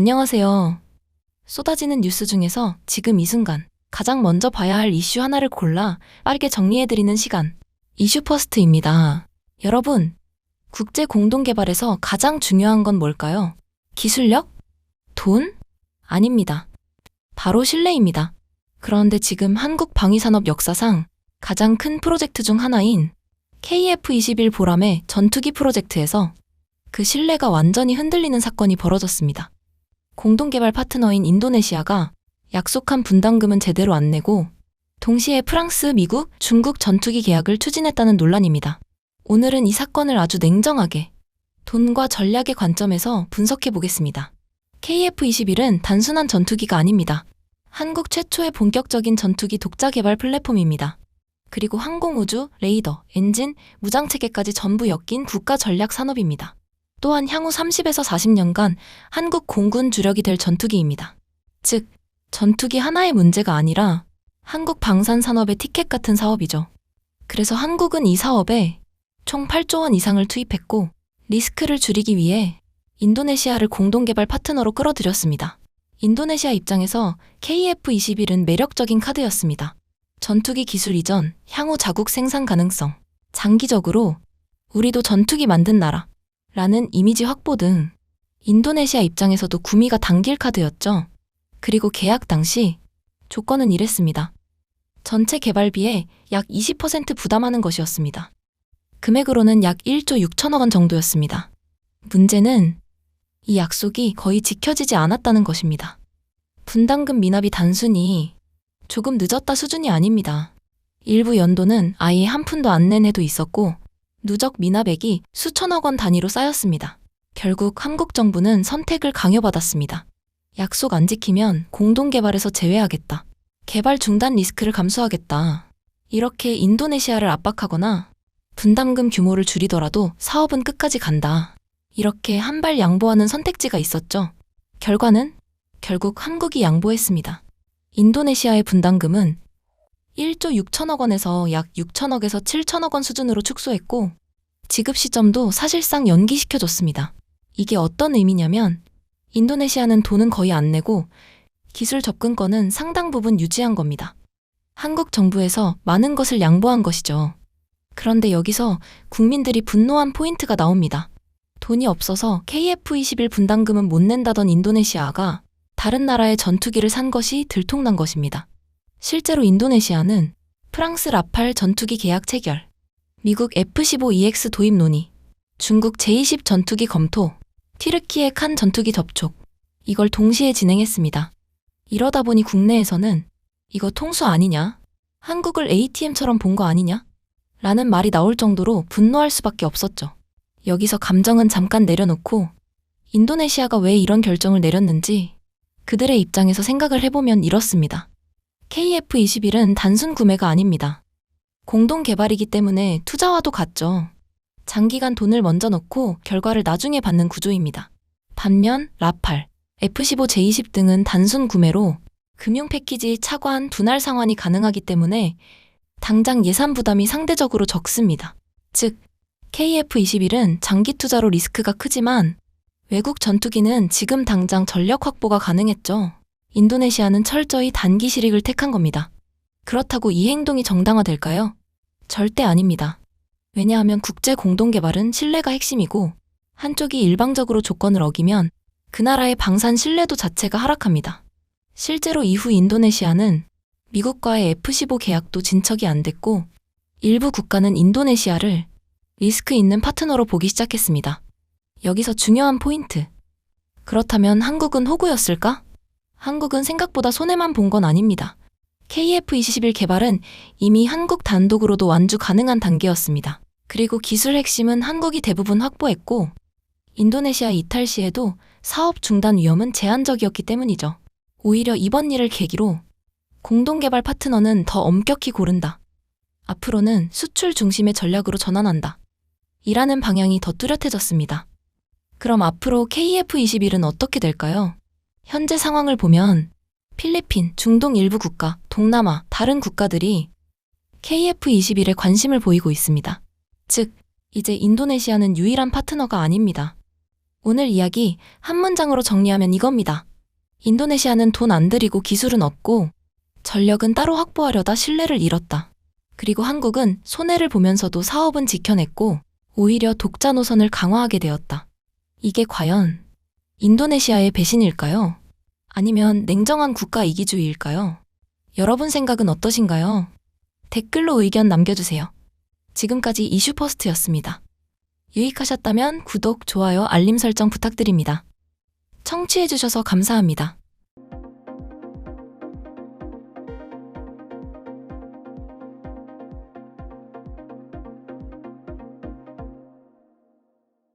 안녕하세요. 쏟아지는 뉴스 중에서 지금 이 순간 가장 먼저 봐야 할 이슈 하나를 골라 빠르게 정리해드리는 시간. 이슈 퍼스트입니다. 여러분, 국제 공동개발에서 가장 중요한 건 뭘까요? 기술력? 돈? 아닙니다. 바로 신뢰입니다. 그런데 지금 한국 방위산업 역사상 가장 큰 프로젝트 중 하나인 KF-21 보람의 전투기 프로젝트에서 그 신뢰가 완전히 흔들리는 사건이 벌어졌습니다. 공동개발 파트너인 인도네시아가 약속한 분담금은 제대로 안 내고 동시에 프랑스, 미국, 중국 전투기 계약을 추진했다는 논란입니다. 오늘은 이 사건을 아주 냉정하게 돈과 전략의 관점에서 분석해 보겠습니다. KF-21은 단순한 전투기가 아닙니다. 한국 최초의 본격적인 전투기 독자 개발 플랫폼입니다. 그리고 항공우주, 레이더, 엔진, 무장체계까지 전부 엮인 국가 전략 산업입니다. 또한 향후 30에서 40년간 한국 공군 주력이 될 전투기입니다. 즉, 전투기 하나의 문제가 아니라 한국 방산 산업의 티켓 같은 사업이죠. 그래서 한국은 이 사업에 총 8조 원 이상을 투입했고 리스크를 줄이기 위해 인도네시아를 공동개발 파트너로 끌어들였습니다. 인도네시아 입장에서 KF-21은 매력적인 카드였습니다. 전투기 기술 이전, 향후 자국 생산 가능성, 장기적으로 우리도 전투기 만든 나라 라는 이미지 확보 등 인도네시아 입장에서도 구미가 당길 카드였죠. 그리고 계약 당시 조건은 이랬습니다. 전체 개발비의 약 20% 부담하는 것이었습니다. 금액으로는 약 1조 6천억 원 정도였습니다. 문제는 이 약속이 거의 지켜지지 않았다는 것입니다. 분담금 미납이 단순히 조금 늦었다 수준이 아닙니다. 일부 연도는 아예 한 푼도 안 낸 해도 있었고 누적 미납액이 수천억 원 단위로 쌓였습니다. 결국 한국 정부는 선택을 강요받았습니다. 약속 안 지키면 공동개발에서 제외하겠다. 개발 중단 리스크를 감수하겠다. 이렇게 인도네시아를 압박하거나 분담금 규모를 줄이더라도 사업은 끝까지 간다. 이렇게 한 발 양보하는 선택지가 있었죠. 결과는 결국 한국이 양보했습니다. 인도네시아의 분담금은 1조 6천억 원에서 약 6천억에서 7천억 원 수준으로 축소했고 지급 시점도 사실상 연기시켜줬습니다. 이게 어떤 의미냐면 인도네시아는 돈은 거의 안 내고 기술 접근권은 상당 부분 유지한 겁니다. 한국 정부에서 많은 것을 양보한 것이죠. 그런데 여기서 국민들이 분노한 포인트가 나옵니다. 돈이 없어서 KF-21 분담금은 못 낸다던 인도네시아가 다른 나라의 전투기를 산 것이 들통난 것입니다. 실제로 인도네시아는 프랑스 라팔 전투기 계약 체결, 미국 F-15EX 도입 논의, 중국 J-10 전투기 검토, 튀르키예 칸 전투기 접촉, 이걸 동시에 진행했습니다. 이러다 보니 국내에서는 이거 통수 아니냐? 한국을 ATM처럼 본 거 아니냐? 라는 말이 나올 정도로 분노할 수밖에 없었죠. 여기서 감정은 잠깐 내려놓고 인도네시아가 왜 이런 결정을 내렸는지 그들의 입장에서 생각을 해보면 이렇습니다. KF-21은 단순 구매가 아닙니다. 공동 개발이기 때문에 투자와도 같죠. 장기간 돈을 먼저 넣고 결과를 나중에 받는 구조입니다. 반면 라팔, F-15J-10 등은 단순 구매로 금융 패키지, 차관, 분할 상환이 가능하기 때문에 당장 예산 부담이 상대적으로 적습니다. 즉, KF-21은 장기 투자로 리스크가 크지만 외국 전투기는 지금 당장 전력 확보가 가능했죠. 인도네시아는 철저히 단기 실익을 택한 겁니다. 그렇다고 이 행동이 정당화될까요? 절대 아닙니다. 왜냐하면 국제 공동개발은 신뢰가 핵심이고 한쪽이 일방적으로 조건을 어기면 그 나라의 방산 신뢰도 자체가 하락합니다. 실제로 이후 인도네시아는 미국과의 F-15 계약도 진척이 안 됐고 일부 국가는 인도네시아를 리스크 있는 파트너로 보기 시작했습니다. 여기서 중요한 포인트. 그렇다면 한국은 호구였을까? 한국은 생각보다 손해만 본 건 아닙니다. KF-21 개발은 이미 한국 단독으로도 완주 가능한 단계였습니다. 그리고 기술 핵심은 한국이 대부분 확보했고 인도네시아 이탈 시에도 사업 중단 위험은 제한적이었기 때문이죠. 오히려 이번 일을 계기로 공동개발 파트너는 더 엄격히 고른다. 앞으로는 수출 중심의 전략으로 전환한다. 이라는 방향이 더 뚜렷해졌습니다. 그럼 앞으로 KF-21은 어떻게 될까요? 현재 상황을 보면 필리핀, 중동 일부 국가, 동남아, 다른 국가들이 KF-21에 관심을 보이고 있습니다. 즉, 이제 인도네시아는 유일한 파트너가 아닙니다. 오늘 이야기 한 문장으로 정리하면 이겁니다. 인도네시아는 돈 안 들이고 기술은 얻고 전력은 따로 확보하려다 신뢰를 잃었다. 그리고 한국은 손해를 보면서도 사업은 지켜냈고 오히려 독자 노선을 강화하게 되었다. 이게 과연 인도네시아의 배신일까요? 아니면 냉정한 국가 이기주의일까요? 여러분 생각은 어떠신가요? 댓글로 의견 남겨주세요. 지금까지 이슈퍼스트였습니다. 유익하셨다면 구독, 좋아요, 알림 설정 부탁드립니다. 청취해주셔서 감사합니다.